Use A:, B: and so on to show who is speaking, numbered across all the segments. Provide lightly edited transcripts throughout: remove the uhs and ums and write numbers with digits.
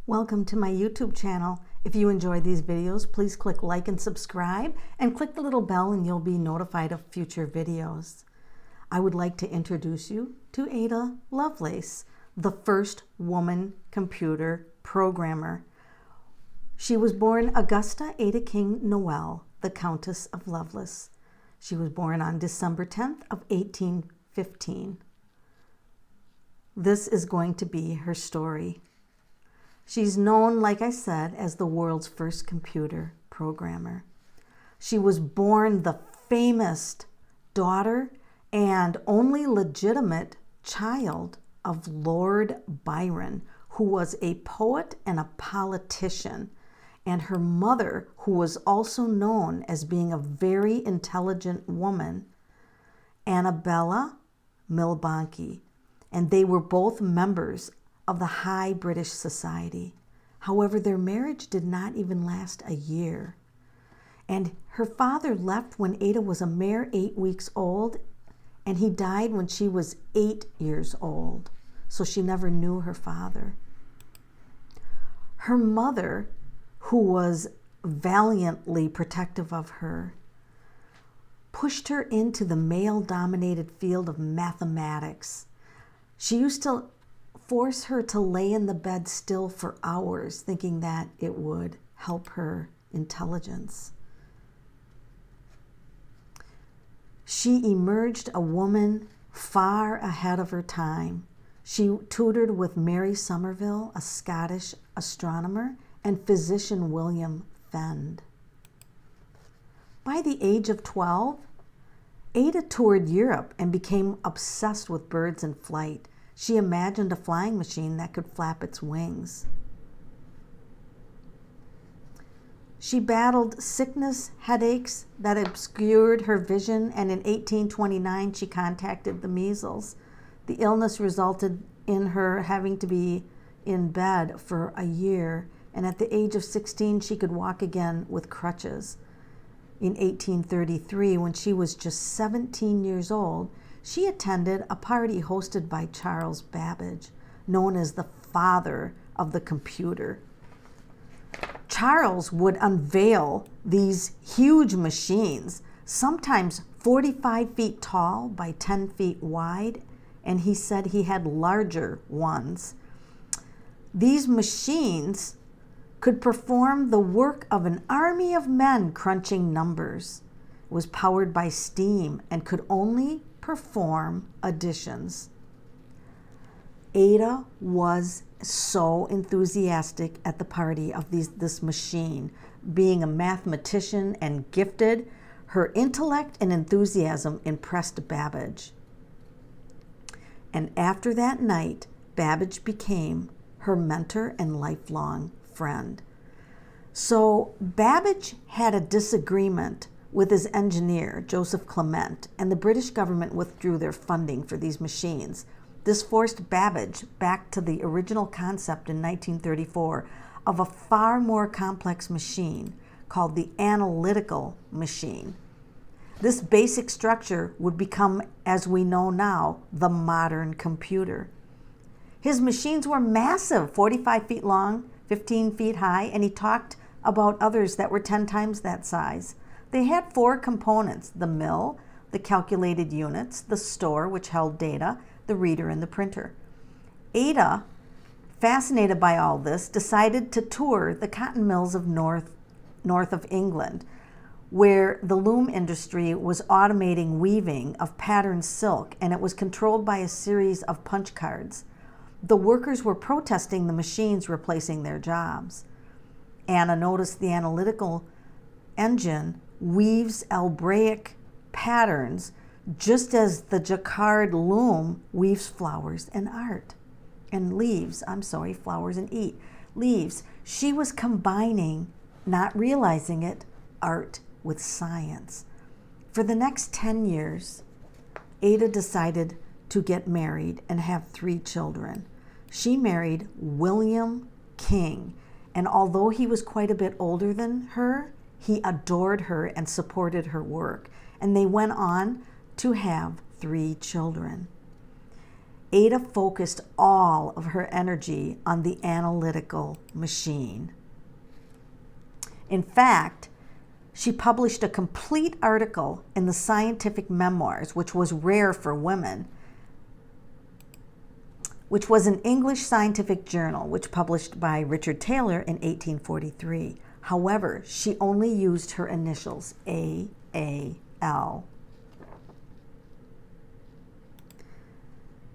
A: Welcome to my YouTube channel. If you enjoy these videos, please click like and subscribe and click the little bell and you'll be notified of future videos. I would like to introduce you to Ada Lovelace, the first woman computer programmer. She was born Augusta Ada King Noel, the Countess of Lovelace. She was born on December 10th of 1815. This is going to be her story. She's known, like I said, as the world's first computer programmer. She was born the famous daughter and only legitimate child of Lord Byron, who was a poet and a politician, and her mother, who was also known as being a very intelligent woman, Annabella Milbanke, and they were both members of the High British Society. However, their marriage did not even last a year. And her father left when Ada was a mere 8 weeks old, and he died when she was 8 years old. So she never knew her father. Her mother, who was valiantly protective of her, pushed her into the male-dominated field of mathematics. She used to force her to lay in the bed still for hours, thinking that it would help her intelligence. She emerged a woman far ahead of her time. She tutored with Mary Somerville, a Scottish astronomer, and physician William Fend. By the age of 12, Ada toured Europe and became obsessed with birds in flight. She imagined a flying machine that could flap its wings. She battled sickness, headaches that obscured her vision, and in 1829 she contacted the measles. The illness resulted in her having to be in bed for a year, and at the age of 16 she could walk again with crutches. In 1833, when she was just 17 years old, she attended a party hosted by Charles Babbage, known as the father of the computer. Charles would unveil these huge machines, sometimes 45 feet tall by 10 feet wide, and he said he had larger ones. These machines could perform the work of an army of men crunching numbers. It was powered by steam and could only perform additions. Ada was so enthusiastic at the party of this machine. Being a mathematician and gifted, her intellect and enthusiasm impressed Babbage. And after that night, Babbage became her mentor and lifelong friend. So Babbage had a disagreement with his engineer, Joseph Clement, and the British government withdrew their funding for these machines. This forced Babbage back to the original concept in 1934 of a far more complex machine called the analytical machine. This basic structure would become, as we know now, the modern computer. His machines were massive, 45 feet long, 15 feet high, and he talked about others that were 10 times that size. They had 4 components: the mill, the calculated units, the store, which held data, the reader, and the printer. Ada, fascinated by all this, decided to tour the cotton mills of north of England, where the loom industry was automating weaving of patterned silk, and it was controlled by a series of punch cards. The workers were protesting the machines replacing their jobs. Anna noticed the analytical engine weaves algebraic patterns just as the jacquard loom weaves flowers and flowers and leaves. She was combining, not realizing it, art with science. For the next 10 years, Ada decided to get married and have 3 children. She married William King, and although he was quite a bit older than her, he adored her and supported her work, and they went on to have 3 children. Ada focused all of her energy on the analytical machine. In fact, she published a complete article in the Scientific Memoirs, which was rare for women, which was an English scientific journal, which published by Richard Taylor in 1843. However, she only used her initials, A.A.L.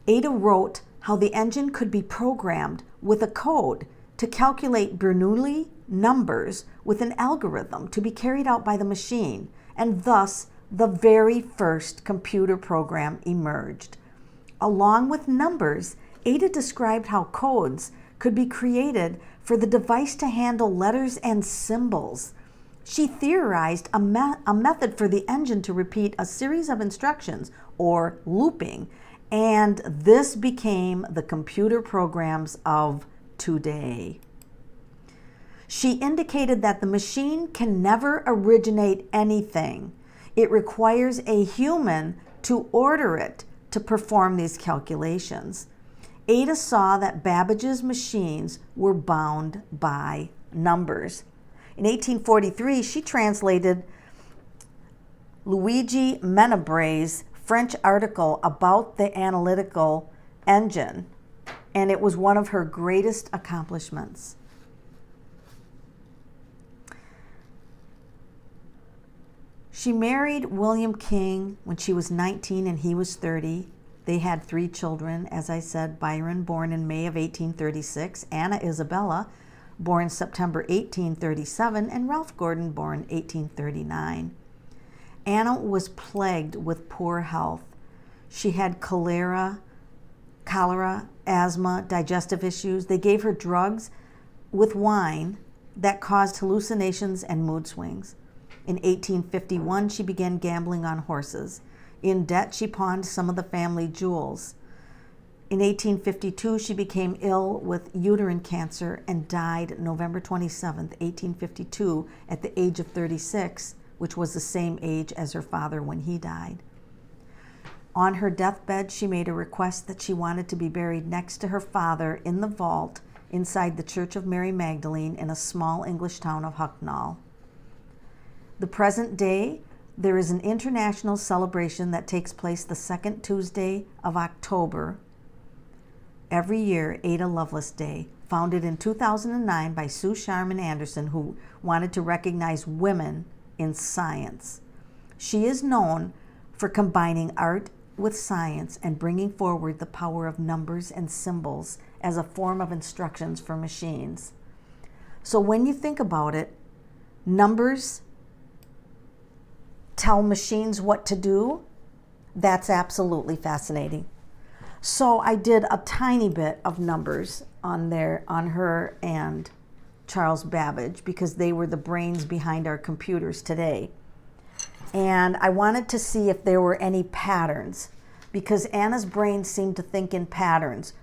A: Ada wrote how the engine could be programmed with a code to calculate Bernoulli numbers with an algorithm to be carried out by the machine, and thus the very first computer program emerged. Along with numbers, Ada described how codes could be created for the device to handle letters and symbols. She theorized a method for the engine to repeat a series of instructions, or looping, and this became the computer programs of today. She indicated that the machine can never originate anything. It requires a human to order it to perform these calculations. Ada saw that Babbage's machines were bound by numbers. In 1843, she translated Luigi Menabre's French article about the analytical engine, and it was one of her greatest accomplishments. She married William King when she was 19 and he was 30. They had 3 children, as I said, Byron, born in May of 1836, Anna Isabella, born September 1837, and Ralph Gordon, born 1839. Anna was plagued with poor health. She had cholera, asthma, digestive issues. They gave her drugs with wine that caused hallucinations and mood swings. In 1851, she began gambling on horses. In debt, she pawned some of the family jewels. In 1852, she became ill with uterine cancer and died November 27, 1852, at the age of 36, which was the same age as her father when he died. On her deathbed, she made a request that she wanted to be buried next to her father in the vault inside the Church of Mary Magdalene in a small English town of Hucknall. The present day, there is an international celebration that takes place the second Tuesday of October every year, Ada Lovelace Day, founded in 2009 by Sue Sharman Anderson, who wanted to recognize women in science. She is known for combining art with science and bringing forward the power of numbers and symbols as a form of instructions for machines. So when you think about it, numbers tell machines what to do. That's absolutely fascinating. So I did a tiny bit of numbers on her and Charles Babbage, because they were the brains behind our computers today. And I wanted to see if there were any patterns, because Anna's brain seemed to think in patterns,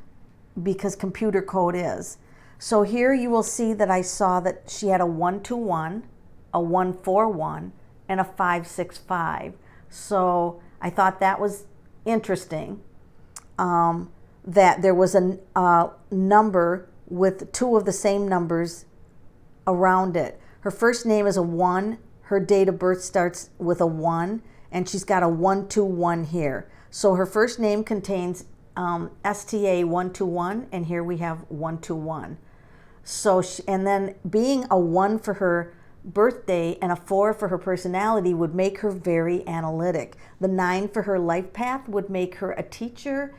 A: because computer code is. So here you will see that I saw that she had a 121, a 141, and a 565. So I thought that was interesting, that there was a number with 2 of the same numbers around it. Her first name is a 1. Her date of birth starts with a 1, and she's got a 121 here. So her first name contains STA 121, and here we have 121. So and then being a 1 for her birthday and a 4 for her personality would make her very analytic. The 9 for her life path would make her a teacher.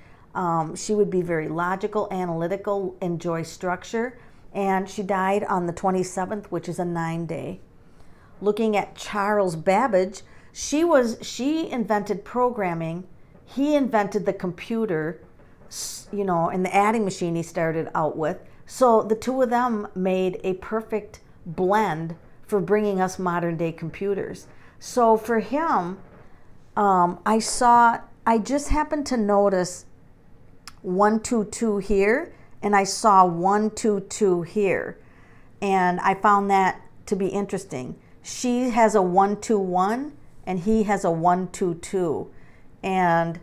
A: She would be very logical, analytical, enjoy structure. And she died on the 27th, which is a 9-day. Looking at Charles Babbage, she invented programming. He invented the computer, and the adding machine he started out with. So the 2 of them made a perfect blend for bringing us modern day computers. So for him, I just happened to notice 122 here, and I saw 122 here, and I found that to be interesting. She has a 121 and he has a 122, and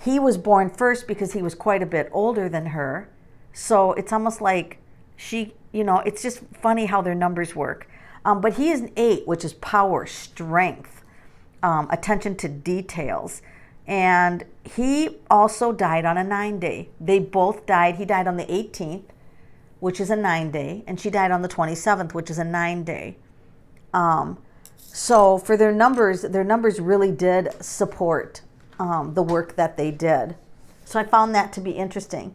A: he was born first because he was quite a bit older than her. So it's almost like she, it's just funny how their numbers work. But he is an 8, which is power, strength, attention to details. And he also died on a 9-day. They both died. He died on the 18th, which is a 9-day, and she died on the 27th, which is a 9-day. So for their numbers really did support the work that they did. So I found that to be interesting.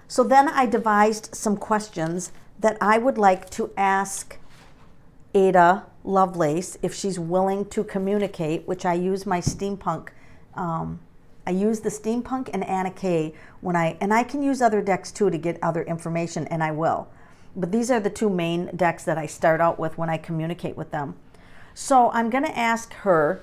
A: So then I devised some questions that I would like to ask Ada Lovelace if she's willing to communicate, which I use my steampunk. I use the steampunk and Anna Kay and I can use other decks too to get other information, and I will. But these are the 2 main decks that I start out with when I communicate with them. So I'm going to ask her,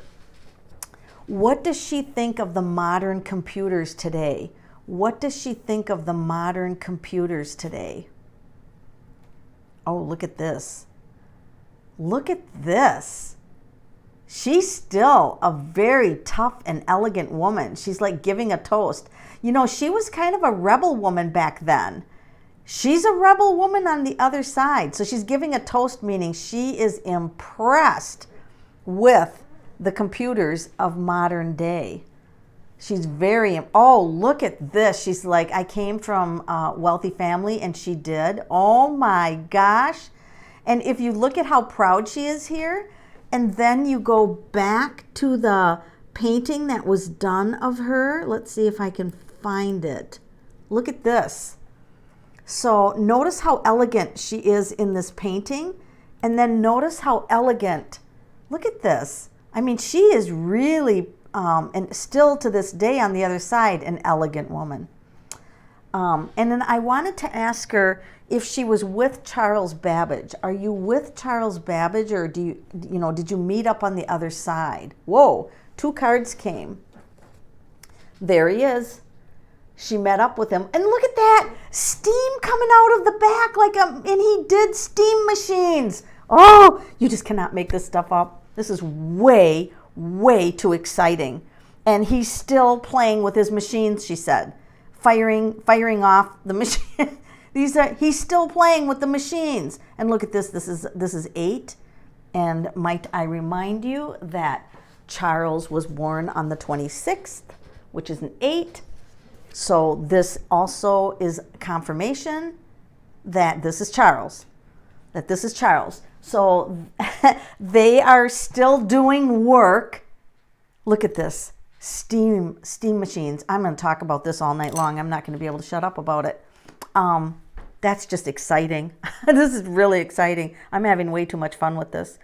A: what does she think of the modern computers today? What does she think of the modern computers today? Oh, look at this. Look at this. She's still a very tough and elegant woman. She's like giving a toast. She was kind of a rebel woman back then. She's a rebel woman on the other side. So she's giving a toast, meaning she is impressed with the computers of modern day. She's look at this. She's like, I came from a wealthy family, and she did. Oh my gosh. And if you look at how proud she is here, and then you go back to the painting that was done of her. Let's see if I can find it. Look at this. So notice how elegant she is in this painting. And then notice how elegant. Look at this. I mean, she is really, and still to this day on the other side, an elegant woman. And then I wanted to ask her if she was with Charles Babbage. Are you with Charles Babbage, or did you meet up on the other side? Whoa, 2 cards came. There he is. She met up with him. And look at that, steam coming out of the back, and he did steam machines. Oh, you just cannot make this stuff up. This is way, way too exciting. And he's still playing with his machines, she said. Firing off the machine. He's still playing with the machines. And look at this. This is 8. And might I remind you that Charles was born on the 26th, which is an 8. So this also is confirmation that this is Charles. So they are still doing work. Look at this. Steam machines. I'm going to talk about this all night long. I'm not going to be able to shut up about it. That's just exciting. This is really exciting. I'm having way too much fun with this.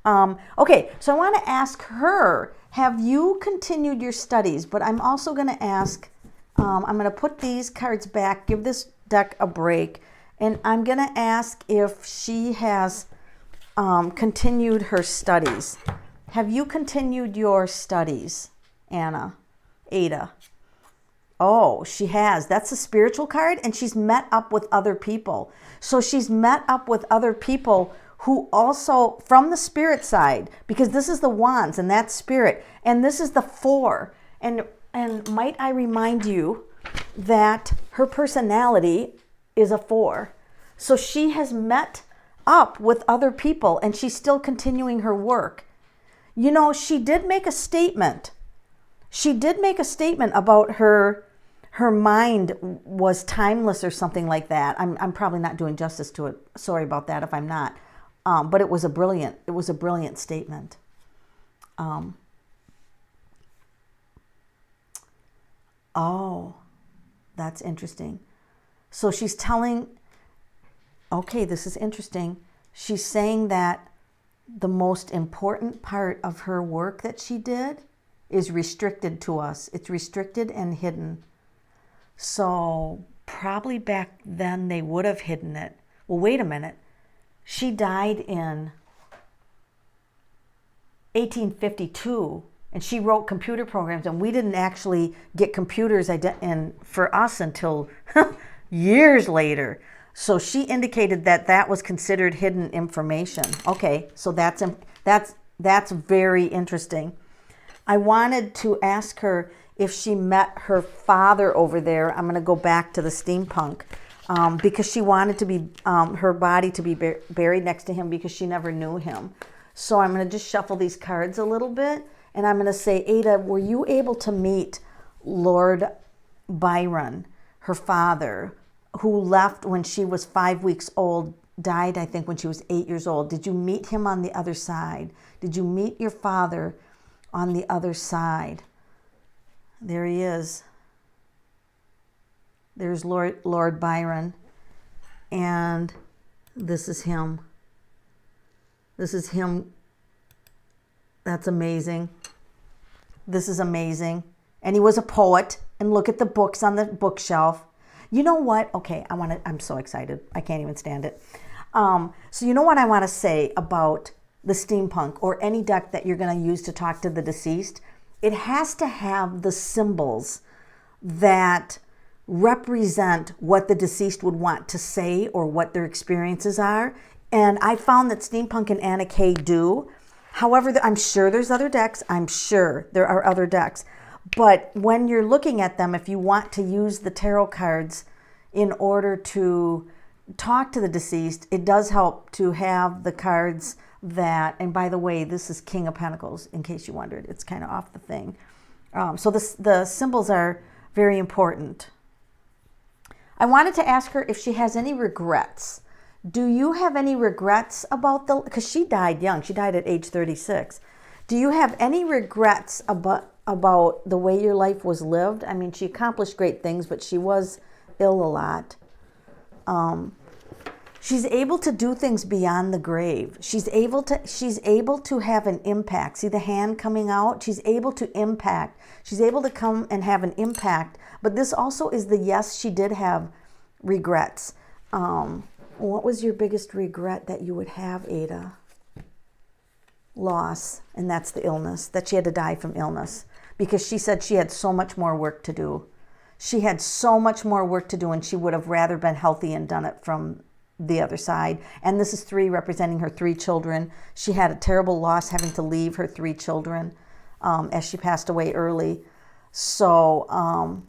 A: Okay, so I want to ask her, have you continued your studies? But I'm also going to ask, I'm going to put these cards back, give this deck a break, and I'm going to ask if she has continued her studies. Have you continued your studies, Ada? Oh, she has. That's a spiritual card, and she's met up with other people. So she's met up with other people who also, from the spirit side, because this is the wands, and that's spirit, and this is the 4. And might I remind you that her personality is a 4. So she has met up with other people, and she's still continuing her work. She did make a statement. She did make a statement about her mind was timeless or something like that. I'm probably not doing justice to it. Sorry about that if I'm not. But it was a brilliant statement. Oh, that's interesting. So she's telling, okay, this is interesting. She's saying that the most important part of her work that she did is restricted to us. It's restricted and hidden. So probably back then they would have hidden it. Well, wait a minute. She died in 1852, and she wrote computer programs, and we didn't actually get computers for us until years later. So she indicated that that was considered hidden information. Okay, so that's very interesting. I wanted to ask her if she met her father over there. I'm going to go back to the steampunk because she wanted to be her body to be buried next to him because she never knew him. So I'm going to just shuffle these cards a little bit, and I'm going to say, Ada, were you able to meet Lord Byron, her father, who left when she was 5 weeks old, died, I think, when she was 8 years old? Did you meet him on the other side? Did you meet your father on the other side? There he is. There's Lord Byron. And this is him. This is him. That's amazing. This is amazing. And he was a poet. And look at the books on the bookshelf. You know what? Okay, I'm so excited. I can't even stand it. So you know what I want to say about the steampunk or any deck that you're going to use to talk to the deceased? It has to have the symbols that represent what the deceased would want to say or what their experiences are. And I found that Steampunk and Anna Kay do. However, I'm sure there's other decks. I'm sure there are other decks. But when you're looking at them, if you want to use the tarot cards in order to talk to the deceased, it does help to have the cards that, and by the way, this is King of Pentacles, in case you wondered. It's kind of off the thing. So the symbols are very important. I wanted to ask her if she has any regrets. Do you have any regrets about because she died young. She died at age 36. Do you have any regrets about the way your life was lived? I mean, she accomplished great things, but she was ill a lot. She's able to do things beyond the grave. She's able to have an impact. See the hand coming out? She's able to impact. She's able to come and have an impact. But this also is the yes, she did have regrets. What was your biggest regret that you would have, Ada? Loss, and that's the illness, that she had to die from illness. Because she said she had so much more work to do. She had so much more work to do, and she would have rather been healthy and done it from the other side. And this is 3 representing her 3 children. She had a terrible loss having to leave her 3 children as she passed away early. So,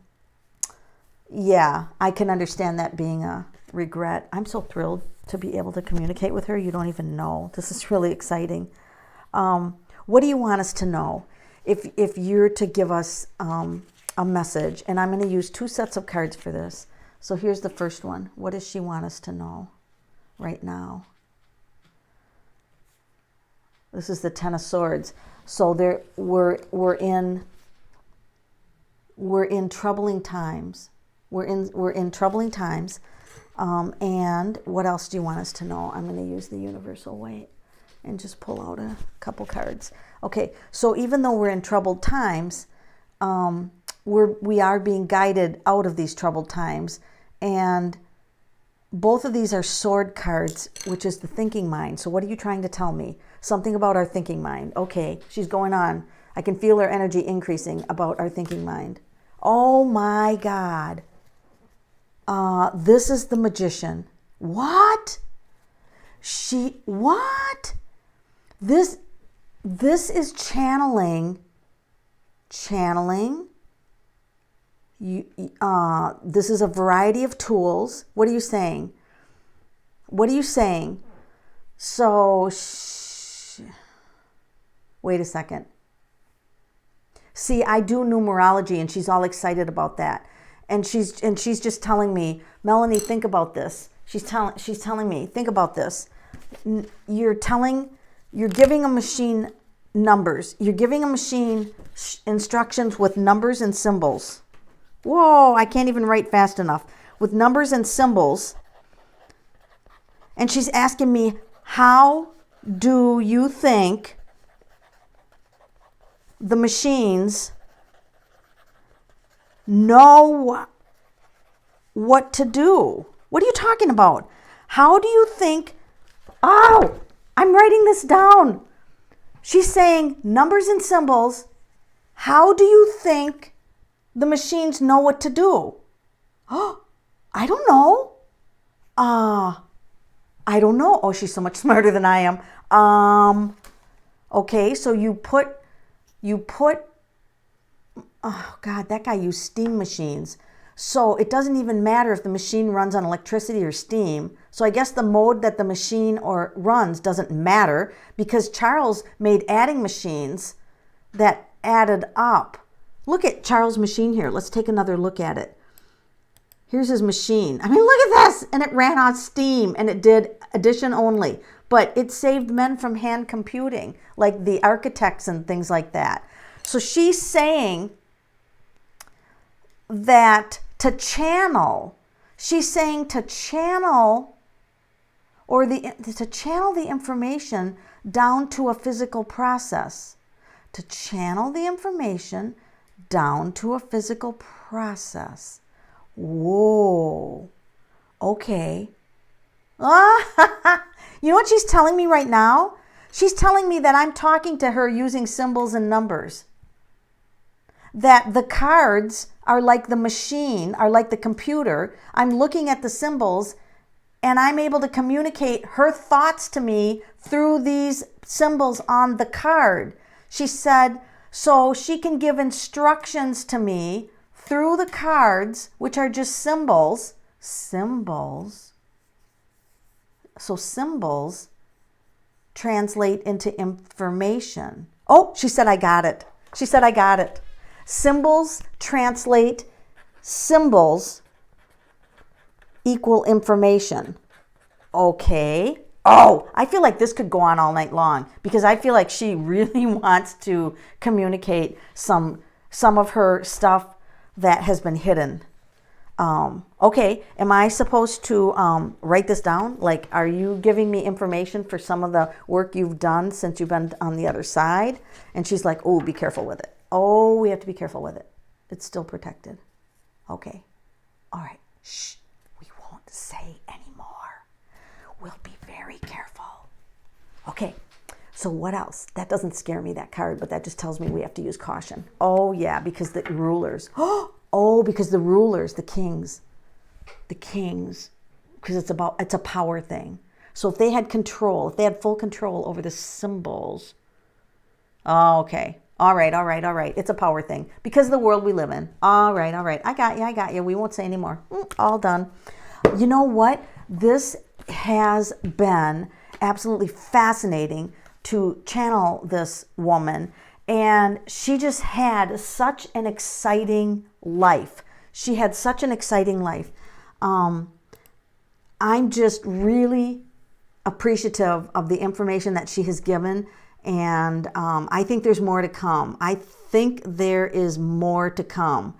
A: yeah, I can understand that being a regret. I'm so thrilled to be able to communicate with her. You don't even know. This is really exciting. What do you want us to know? If you're to give us a message, and I'm going to use 2 sets of cards for this. So here's the first one. What does she want us to know right now? This is the Ten of Swords. So we're in troubling times. We're in troubling times. And what else do you want us to know? I'm going to use the Universal Weight and just pull out a couple cards. Okay, so even though we're in troubled times, we are being guided out of these troubled times. And both of these are sword cards, which is the thinking mind. So what are you trying to tell me? Something about our thinking mind. Okay, she's going on. I can feel her energy increasing about our thinking mind. Oh my God. This is the Magician. What? What? This is channeling. This is a variety of tools. What are you saying? What are you saying? So, wait a second. See, I do numerology, and she's all excited about that. And she's just telling me, Melanie, think about this. She's telling me, think about this. You're giving a machine numbers. You're giving a machine instructions with numbers and symbols. Whoa, I can't even write fast enough. With numbers and symbols. And she's asking me, how do you think the machines know what to do? What are you talking about? How do you think? Oh, I'm writing this down. She's saying numbers and symbols. How do you think the machines know what to do? Oh, I don't know. I don't know. Oh, she's so much smarter than I am. Okay, so you put oh God, that guy used steam machines. So it doesn't even matter if the machine runs on electricity or steam. So I guess the mode that the machine or runs doesn't matter, because Charles made adding machines that added up. Look at Charles' machine here. Let's take another look at it. Here's his machine. I mean, look at this. And it ran on steam, and it did addition only. But it saved men from hand computing, like the architects and things like that. So she's saying that to channel, she's saying to channel the information down to a physical process. To channel the information down to a physical process. Whoa. Okay. You know what she's telling me right now? She's telling me that I'm talking to her using symbols and numbers. That the cards are like the machine, are like the computer. I'm looking at the symbols, and I'm able to communicate her thoughts to me through these symbols on the card. She said, so she can give instructions to me through the cards, which are just symbols. Symbols. So symbols translate into information. Oh, she said, I got it. She said, I got it. Symbols translate, symbols equal information. Okay. Oh, I feel like this could go on all night long, because I feel like she really wants to communicate some of her stuff that has been hidden. Okay, am I supposed to write this down? Like, are you giving me information for some of the work you've done since you've been on the other side? And she's like, oh, be careful with it. Oh, we have to be careful with it. It's still protected. Okay. All right. Shh. We won't say anymore. We'll be very careful. Okay. So what else? That doesn't scare me, that card, but that just tells me we have to use caution. Oh, yeah, because the rulers. Oh, because the rulers, the kings, because it's a power thing. So if they had control, if they had full control over the symbols. Oh, okay. All right. It's a power thing because of the world we live in. All right. I got you. We won't say anymore. All done. You know what? This has been absolutely fascinating to channel this woman. And she just had such an exciting life. She had such an exciting life. I'm just really appreciative of the information that she has given. And I think there's more to come. I think there is more to come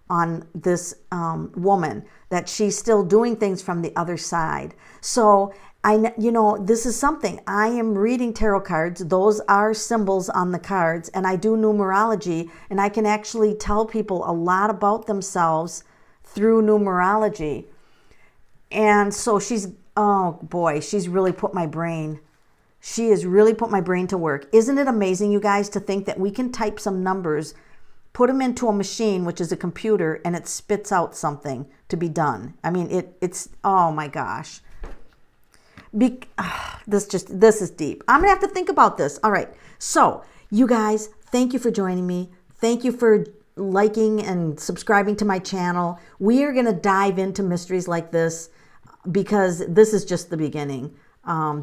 A: on this woman, that she's still doing things from the other side. So this is something. I am reading tarot cards. Those are symbols on the cards. And I do numerology. And I can actually tell people a lot about themselves through numerology. And so she's really put my brain. She has really put my brain to work. Isn't it amazing, you guys, to think that we can type some numbers, put them into a machine, which is a computer, and it spits out something to be done. I mean, it's oh my gosh. This is deep. I'm going to have to think about this. All right. So, you guys, thank you for joining me. Thank you for liking and subscribing to my channel. We are going to dive into mysteries like this because this is just the beginning.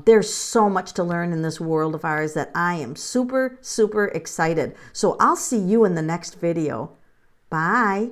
A: There's so much to learn in this world of ours that I am super, super excited. So I'll see you in the next video. Bye.